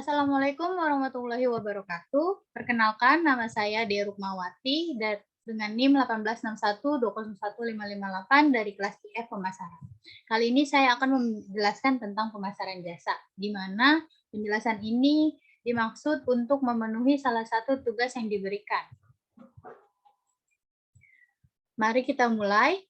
Assalamualaikum warahmatullahi wabarakatuh. Perkenalkan, nama saya Dea Rukmawati dengan NIM 18612011558 dari kelas IF Pemasaran. Kali ini saya akan menjelaskan tentang pemasaran jasa, di mana penjelasan ini dimaksud untuk memenuhi salah satu tugas yang diberikan. Mari kita mulai.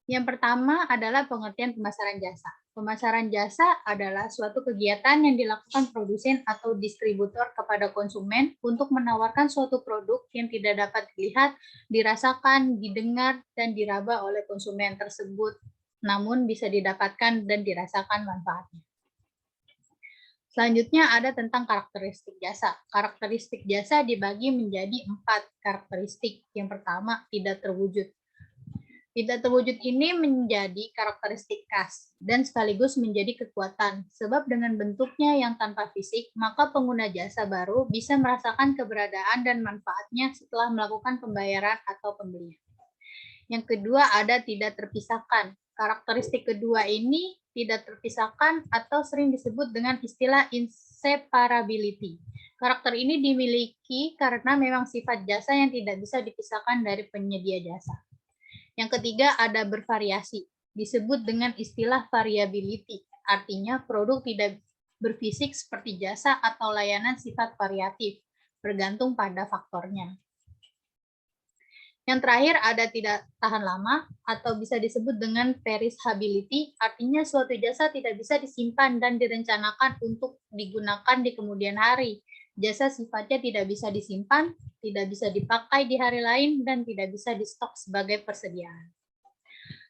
Yang pertama adalah pengertian pemasaran jasa. Pemasaran jasa adalah suatu kegiatan yang dilakukan produsen atau distributor kepada konsumen untuk menawarkan suatu produk yang tidak dapat dilihat, dirasakan, didengar, dan diraba oleh konsumen tersebut, namun bisa didapatkan dan dirasakan manfaatnya. Selanjutnya ada tentang karakteristik jasa. Karakteristik jasa dibagi menjadi 4 karakteristik. Yang pertama, tidak terwujud. Tidak terwujud ini menjadi karakteristik khas dan sekaligus menjadi kekuatan, sebab dengan bentuknya yang tanpa fisik, maka pengguna jasa baru bisa merasakan keberadaan dan manfaatnya setelah melakukan pembayaran atau pembelian. Yang kedua ada tidak terpisahkan. Karakteristik kedua ini tidak terpisahkan atau sering disebut dengan istilah inseparability. Karakter ini dimiliki karena memang sifat jasa yang tidak bisa dipisahkan dari penyedia jasa. Yang ketiga ada bervariasi, disebut dengan istilah variability, artinya produk tidak berfisik seperti jasa atau layanan sifat variatif, bergantung pada faktornya. Yang terakhir ada tidak tahan lama atau bisa disebut dengan perishability, artinya suatu jasa tidak bisa disimpan dan direncanakan untuk digunakan di kemudian hari. Jasa sifatnya tidak bisa disimpan, tidak bisa dipakai di hari lain, dan tidak bisa di-stok sebagai persediaan.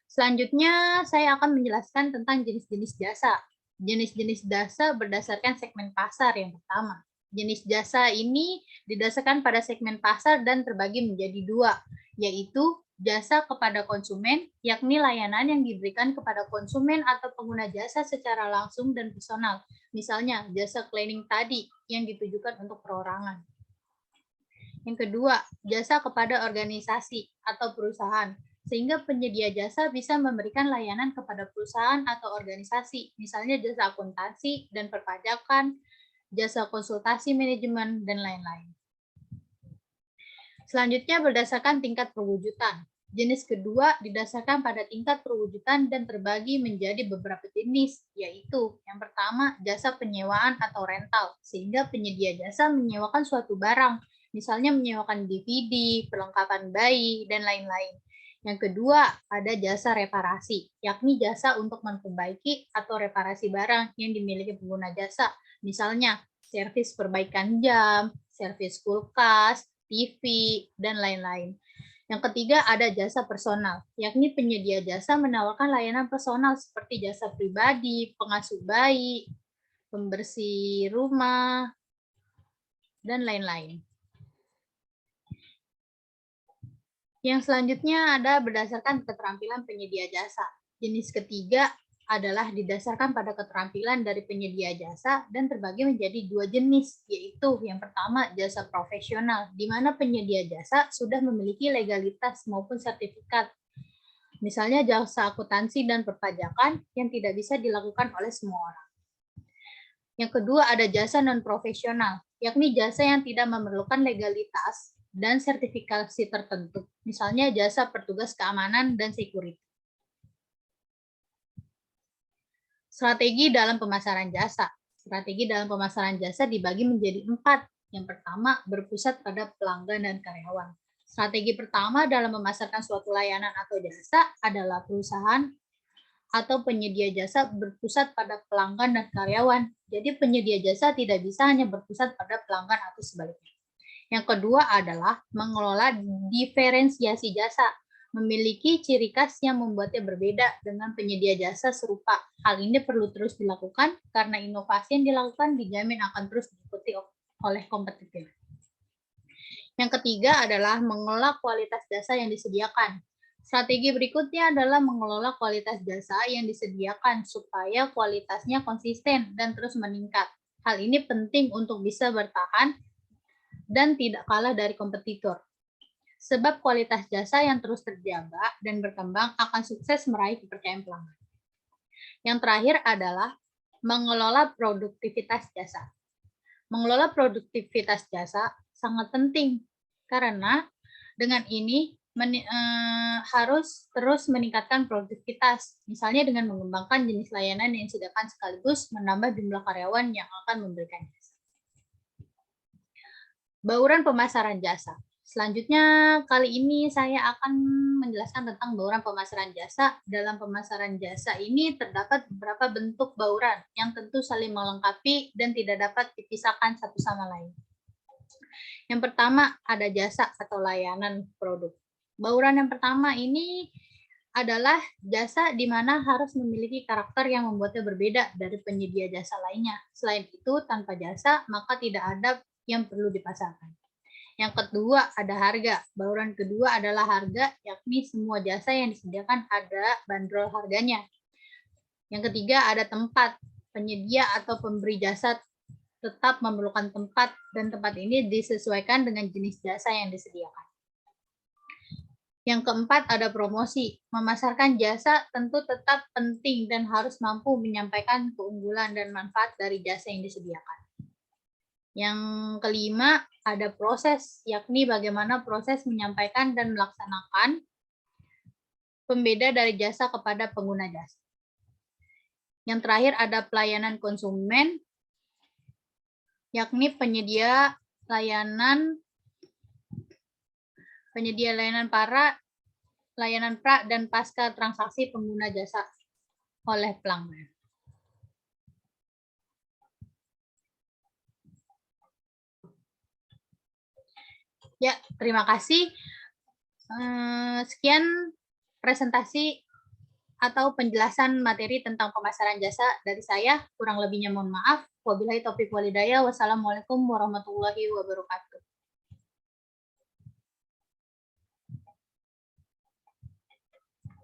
Selanjutnya, saya akan menjelaskan tentang jenis-jenis jasa. Jenis-jenis jasa berdasarkan segmen pasar yang pertama. Jenis jasa ini didasarkan pada segmen pasar dan terbagi menjadi 2, yaitu jasa kepada konsumen, yakni layanan yang diberikan kepada konsumen atau pengguna jasa secara langsung dan personal. Misalnya, jasa cleaning tadi yang ditujukan untuk perorangan. Yang kedua, jasa kepada organisasi atau perusahaan, sehingga penyedia jasa bisa memberikan layanan kepada perusahaan atau organisasi, misalnya jasa akuntansi dan perpajakan, jasa konsultasi manajemen, dan lain-lain. Selanjutnya berdasarkan tingkat perwujudan. Jenis kedua didasarkan pada tingkat perwujudan dan terbagi menjadi beberapa jenis, yaitu yang pertama jasa penyewaan atau rental, sehingga penyedia jasa menyewakan suatu barang, misalnya menyewakan DVD, perlengkapan bayi, dan lain-lain. Yang kedua ada jasa reparasi, yakni jasa untuk memperbaiki atau reparasi barang yang dimiliki pengguna jasa, misalnya servis perbaikan jam, servis kulkas, TV, dan lain-lain. Yang ketiga ada jasa personal, yakni penyedia jasa menawarkan layanan personal seperti jasa pribadi, pengasuh bayi, pembersih rumah, dan lain-lain. Yang selanjutnya ada berdasarkan keterampilan penyedia jasa. Jenis ketiga adalah didasarkan pada keterampilan dari penyedia jasa dan terbagi menjadi 2 jenis, yaitu yang pertama jasa profesional, di mana penyedia jasa sudah memiliki legalitas maupun sertifikat. Misalnya jasa akuntansi dan perpajakan yang tidak bisa dilakukan oleh semua orang. Yang kedua ada jasa non-profesional, yakni jasa yang tidak memerlukan legalitas dan sertifikasi tertentu, misalnya jasa petugas keamanan dan security. Strategi dalam pemasaran jasa. Strategi dalam pemasaran jasa dibagi menjadi 4. Yang pertama, berpusat pada pelanggan dan karyawan. Strategi pertama dalam memasarkan suatu layanan atau jasa adalah perusahaan atau penyedia jasa berpusat pada pelanggan dan karyawan. Jadi penyedia jasa tidak bisa hanya berpusat pada pelanggan atau sebaliknya. Yang kedua adalah mengelola diferensiasi jasa, memiliki ciri khas yang membuatnya berbeda dengan penyedia jasa serupa. Hal ini perlu terus dilakukan karena inovasi yang dilakukan dijamin akan terus diikuti oleh kompetitor. Yang ketiga adalah mengelola kualitas jasa yang disediakan. Strategi berikutnya adalah mengelola kualitas jasa yang disediakan supaya kualitasnya konsisten dan terus meningkat. Hal ini penting untuk bisa bertahan dan tidak kalah dari kompetitor. Sebab kualitas jasa yang terus terjaga dan berkembang akan sukses meraih kepercayaan pelanggan. Yang terakhir adalah Mengelola produktivitas jasa. Mengelola produktivitas jasa sangat penting karena dengan ini harus terus meningkatkan produktivitas, misalnya dengan mengembangkan jenis layanan yang disediakan sekaligus menambah jumlah karyawan yang akan memberikan jasa. Bauran pemasaran jasa. Selanjutnya, kali ini saya akan menjelaskan tentang bauran pemasaran jasa. Dalam pemasaran jasa ini terdapat beberapa bentuk bauran yang tentu saling melengkapi dan tidak dapat dipisahkan satu sama lain. Yang pertama, ada jasa atau layanan produk. Bauran yang pertama ini adalah jasa di mana harus memiliki karakter yang membuatnya berbeda dari penyedia jasa lainnya. Selain itu, tanpa jasa, maka tidak ada yang perlu dipasarkan. Yang kedua, ada harga. Bauran kedua adalah harga, yakni semua jasa yang disediakan ada bandrol harganya. Yang ketiga, ada tempat. Penyedia atau pemberi jasa tetap memerlukan tempat, dan tempat ini disesuaikan dengan jenis jasa yang disediakan. Yang keempat, ada promosi. Memasarkan jasa tentu tetap penting dan harus mampu menyampaikan keunggulan dan manfaat dari jasa yang disediakan. Yang kelima, ada proses, yakni bagaimana proses menyampaikan dan melaksanakan pembeda dari jasa kepada pengguna jasa. Yang terakhir, ada pelayanan konsumen, yakni penyedia layanan layanan pra dan pasca transaksi pengguna jasa oleh pelanggan. Ya, terima kasih. Sekian presentasi atau penjelasan materi tentang pemasaran jasa dari saya. Kurang lebihnya mohon maaf. Wabillahi taufiq walhidayah. Wassalamualaikum warahmatullahi wabarakatuh.